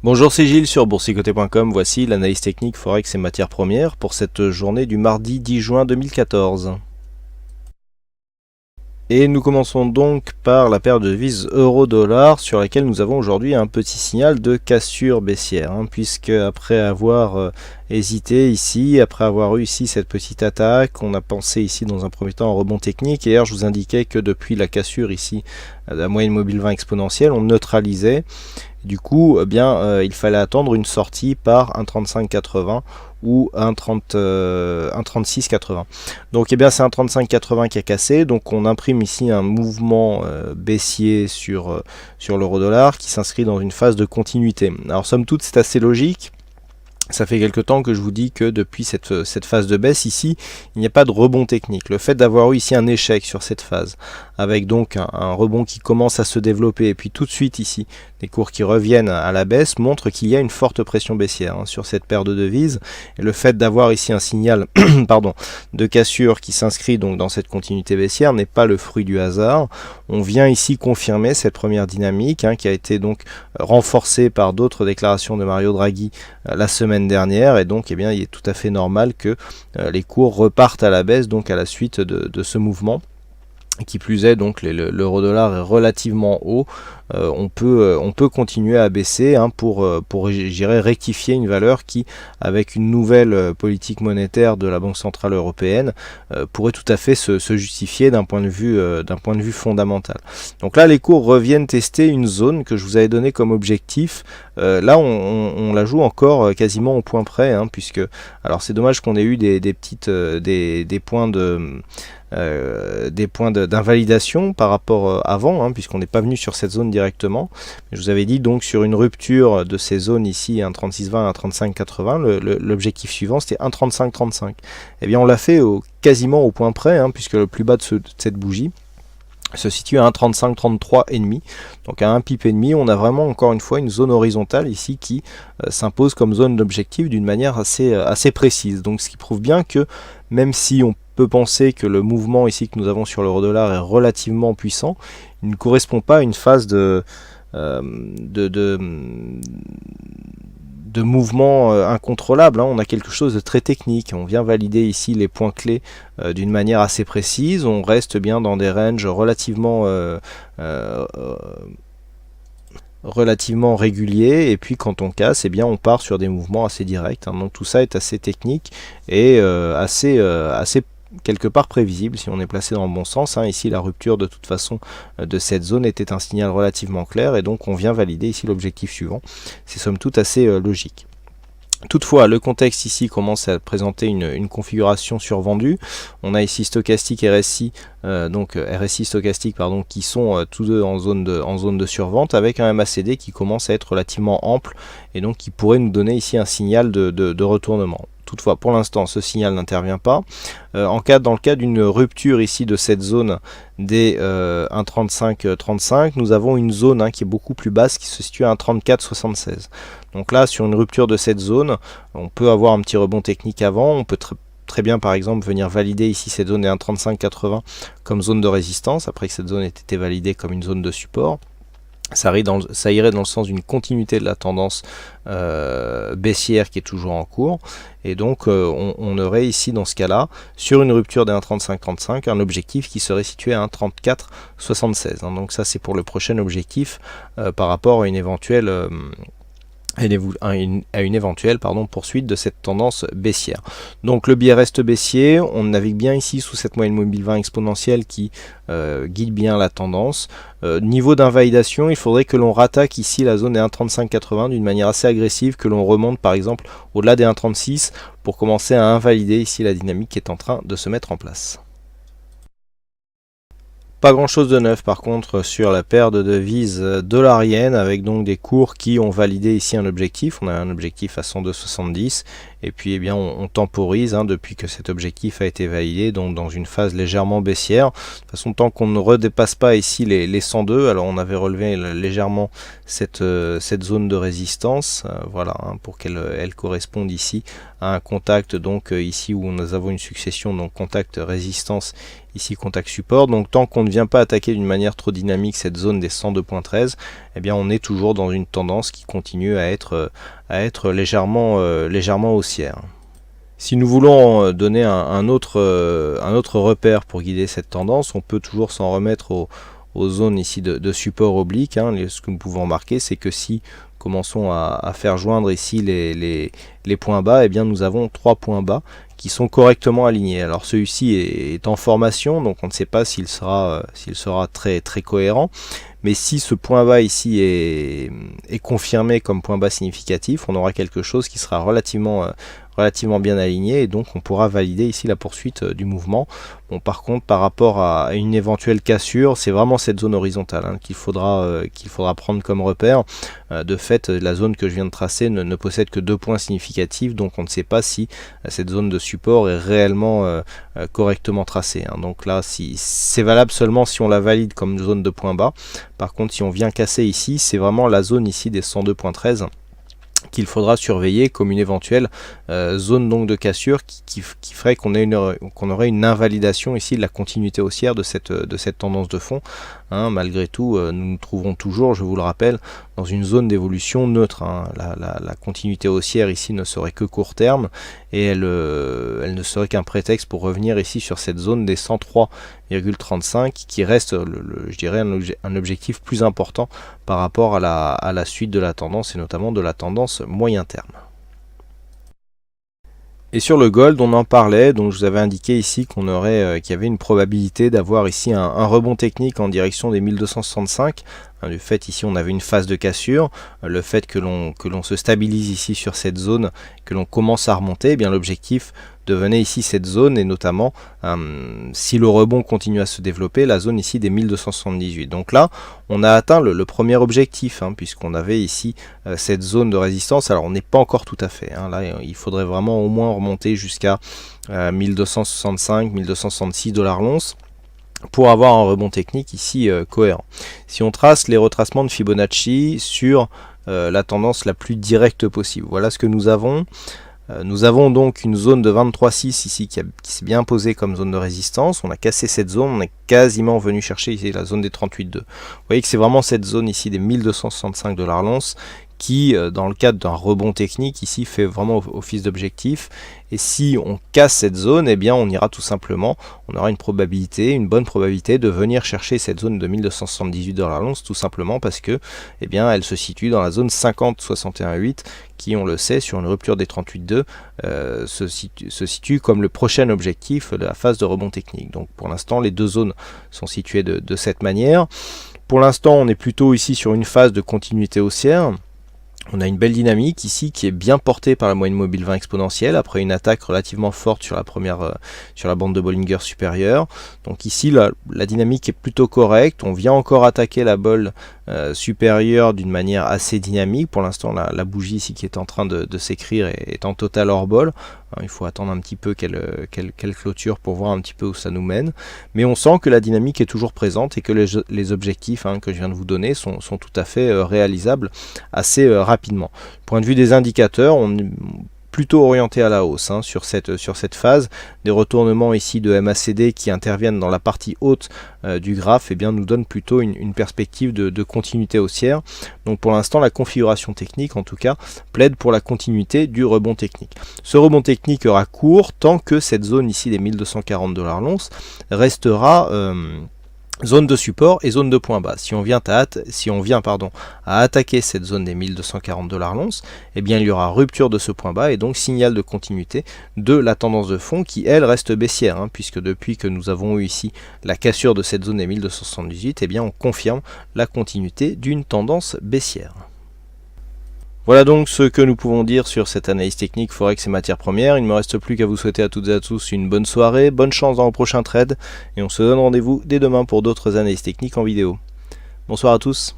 Bonjour, c'est Gilles sur boursicoté.com. Voici l'analyse technique Forex et matières premières pour cette journée du mardi 10 juin 2014. Et nous commençons donc par la paire de devises euro-dollar sur laquelle nous avons aujourd'hui un petit signal de cassure baissière, puisque après avoir hésité ici, après avoir eu ici cette petite attaque, on a pensé ici dans un premier temps en rebond technique, et hier je vous indiquais que depuis la cassure ici de la moyenne mobile 20 exponentielle, on neutralisait. Du coup, il fallait attendre une sortie par 1,3580 ou 1,3680. Donc c'est 1,3580 qui a cassé. Donc on imprime ici un mouvement baissier sur l'euro-dollar qui s'inscrit dans une phase de continuité. Alors somme toute, c'est assez logique. Ça fait quelque temps que je vous dis que depuis cette phase de baisse ici, il n'y a pas de rebond technique. Le fait d'avoir eu ici un échec sur cette phase, avec donc un rebond qui commence à se développer, et puis tout de suite ici, des cours qui reviennent à la baisse, montre qu'il y a une forte pression baissière sur cette paire de devises. Et le fait d'avoir ici un signal de cassure qui s'inscrit donc dans cette continuité baissière n'est pas le fruit du hasard. On vient ici confirmer cette première dynamique qui a été donc renforcée par d'autres déclarations de Mario Draghi la semaine dernière, et donc il est tout à fait normal que les cours repartent à la baisse donc à la suite de ce mouvement. Qui plus est, donc l'euro-dollar est relativement haut, on peut continuer à baisser pour j'irais rectifier une valeur qui, avec une nouvelle politique monétaire de la Banque Centrale Européenne, pourrait tout à fait se justifier d'un point de vue fondamental. Donc là, les cours reviennent tester une zone que je vous avais donnée comme objectif. Là, on la joue encore quasiment au point près, puisque, alors c'est dommage qu'on ait eu des points d'invalidation par rapport avant, puisqu'on n'est pas venu sur cette zone directement. Je vous avais dit donc sur une rupture de ces zones ici, 1,3620 à 1,3580, l'objectif suivant c'était 1,3535. Et bien on l'a fait quasiment au point près, puisque le plus bas de cette bougie se situe à 1,3533,5. Donc à un pip et demi, on a vraiment encore une fois une zone horizontale ici qui s'impose comme zone d'objectif d'une manière assez précise. Donc ce qui prouve bien que même si on peut penser que le mouvement ici que nous avons sur l'euro-dollar est relativement puissant, il ne correspond pas à une phase de mouvement incontrôlable. On a quelque chose de très technique. On vient valider ici les points clés d'une manière assez précise. On reste bien dans des ranges relativement réguliers, et puis quand on casse, on part sur des mouvements assez directs. Donc tout ça est assez technique et assez quelque part prévisible si on est placé dans le bon sens. Ici la rupture de toute façon de cette zone était un signal relativement clair, et donc on vient valider ici l'objectif suivant. C'est somme toute assez logique. Toutefois, le contexte ici commence à présenter une configuration survendue. On a ici stochastique et RSI, RSI stochastique qui sont tous deux en zone de survente, avec un MACD qui commence à être relativement ample, et donc qui pourrait nous donner ici un signal de retournement. Toutefois, pour l'instant, ce signal n'intervient pas. Dans le cas d'une rupture ici de cette zone des 1,3535, nous avons une zone qui est beaucoup plus basse, qui se situe à 1,3476. Donc là, sur une rupture de cette zone, on peut avoir un petit rebond technique avant. On peut très bien, par exemple, venir valider ici cette zone des 1,3580 comme zone de résistance, après que cette zone ait été validée comme une zone de support. Ça irait dans le sens d'une continuité de la tendance baissière qui est toujours en cours, et donc on aurait ici dans ce cas-là, sur une rupture des 1,3535, un objectif qui serait situé à 1,3476. Donc ça c'est pour le prochain objectif par rapport à une éventuelle poursuite de cette tendance baissière. Donc le biais reste baissier, on navigue bien ici sous cette moyenne mobile 20 exponentielle qui guide bien la tendance. Niveau d'invalidation, il faudrait que l'on rattaque ici la zone des 1,3580 d'une manière assez agressive, que l'on remonte par exemple au-delà des 1,36 pour commencer à invalider ici la dynamique qui est en train de se mettre en place. Pas grand chose de neuf par contre sur la paire de devises dollariennes, avec donc des cours qui ont validé ici un objectif. On a un objectif à 102,70 et puis eh bien on temporise depuis que cet objectif a été validé, donc dans une phase légèrement baissière. De toute façon, tant qu'on ne redépasse pas ici les 102, alors on avait relevé légèrement cette zone de résistance, voilà, pour qu'elle corresponde ici à un contact, donc ici où nous avons une succession, donc contact résistance, ici contact support. Donc tant qu'on ne vient pas attaquer d'une manière trop dynamique cette zone des 102.13, eh bien on est toujours dans une tendance qui continue à être légèrement haussière. Si nous voulons donner un autre repère pour guider cette tendance, on peut toujours s'en remettre aux zones ici de support oblique. Ce que nous pouvons remarquer, c'est que si commençons à faire joindre ici les points bas, eh bien nous avons 3 points bas qui sont correctement alignés. Alors celui-ci est en formation, donc on ne sait pas s'il sera très cohérent, mais si ce point bas ici est confirmé comme point bas significatif, on aura quelque chose qui sera relativement bien aligné, et donc on pourra valider ici la poursuite du mouvement. Bon, par contre, par rapport à une éventuelle cassure, c'est vraiment cette zone horizontale qu'il faudra prendre comme repère. De fait, la zone que je viens de tracer ne possède que 2 points significatifs, donc on ne sait pas si cette zone de support est réellement correctement tracée. Donc là, c'est valable seulement si on la valide comme zone de point bas. Par contre, si on vient casser ici, c'est vraiment la zone ici des 102.13 qu'il faudra surveiller comme une éventuelle zone donc de cassure qui ferait qu'on aurait une invalidation ici de la continuité haussière de cette tendance de fond. Malgré tout, nous nous trouverons toujours, je vous le rappelle, dans une zone d'évolution neutre. La continuité haussière ici ne serait que court terme, et elle ne serait qu'un prétexte pour revenir ici sur cette zone des 103,35 qui reste, je dirais, un objectif plus important par rapport à la suite de la tendance, et notamment de la tendance moyen terme. Et sur le gold, on en parlait, donc je vous avais indiqué ici qu'il y avait une probabilité d'avoir ici un rebond technique en direction des 1265. Du fait ici on avait une phase de cassure, le fait que l'on se stabilise ici sur cette zone, que l'on commence à remonter, eh bien l'objectif devenait ici cette zone, et notamment si le rebond continue à se développer, la zone ici des 1278. Donc là on a atteint le premier objectif, puisqu'on avait ici cette zone de résistance. Alors on n'est pas encore tout à fait, là il faudrait vraiment au moins remonter jusqu'à 1265, 1266 $ l'once pour avoir un rebond technique ici cohérent. Si on trace les retracements de Fibonacci sur la tendance la plus directe possible, voilà ce que nous avons. Nous avons donc une zone de 23,6 ici qui s'est bien posée comme zone de résistance. On a cassé cette zone, on est quasiment venu chercher ici la zone des 38,2. Vous voyez que c'est vraiment cette zone ici des 1265 $ l'once qui, dans le cadre d'un rebond technique, ici fait vraiment office d'objectif. Et si on casse cette zone, eh bien on ira tout simplement, on aura une bonne probabilité de venir chercher cette zone de 1278 $ l'once, tout simplement parce que, eh bien, elle se situe dans la zone 50,61,8, qui, on le sait, sur une rupture des 38,2, se situe comme le prochain objectif de la phase de rebond technique. Donc pour l'instant, les deux zones sont situées de cette manière. Pour l'instant, on est plutôt ici sur une phase de continuité haussière. On a une belle dynamique ici qui est bien portée par la moyenne mobile 20 exponentielle après une attaque relativement forte sur la bande de Bollinger supérieure. Donc ici la dynamique est plutôt correcte. On vient encore attaquer la bol supérieure d'une manière assez dynamique. Pour l'instant la bougie ici qui est en train de s'écrire est en total hors bol. Il faut attendre un petit peu qu'elle clôture pour voir un petit peu où ça nous mène. Mais on sent que la dynamique est toujours présente et que les objectifs que je viens de vous donner sont tout à fait réalisables assez rapidement. Point de vue des indicateurs, on est plutôt orienté à la hausse sur cette phase. Des retournements ici de MACD qui interviennent dans la partie haute du graphe nous donnent plutôt une perspective de continuité haussière. Donc pour l'instant la configuration technique en tout cas plaide pour la continuité du rebond technique. Ce rebond technique sera court tant que cette zone ici des 1240 $ l'once restera zone de support et zone de point bas. Si on vient à attaquer cette zone des 1240 $ l'once, eh bien il y aura rupture de ce point bas et donc signal de continuité de la tendance de fond qui elle reste baissière, puisque depuis que nous avons eu ici la cassure de cette zone des 1278, eh bien on confirme la continuité d'une tendance baissière. Voilà donc ce que nous pouvons dire sur cette analyse technique Forex et matières premières. Il ne me reste plus qu'à vous souhaiter à toutes et à tous une bonne soirée, bonne chance dans le prochain trade, et on se donne rendez-vous dès demain pour d'autres analyses techniques en vidéo. Bonsoir à tous.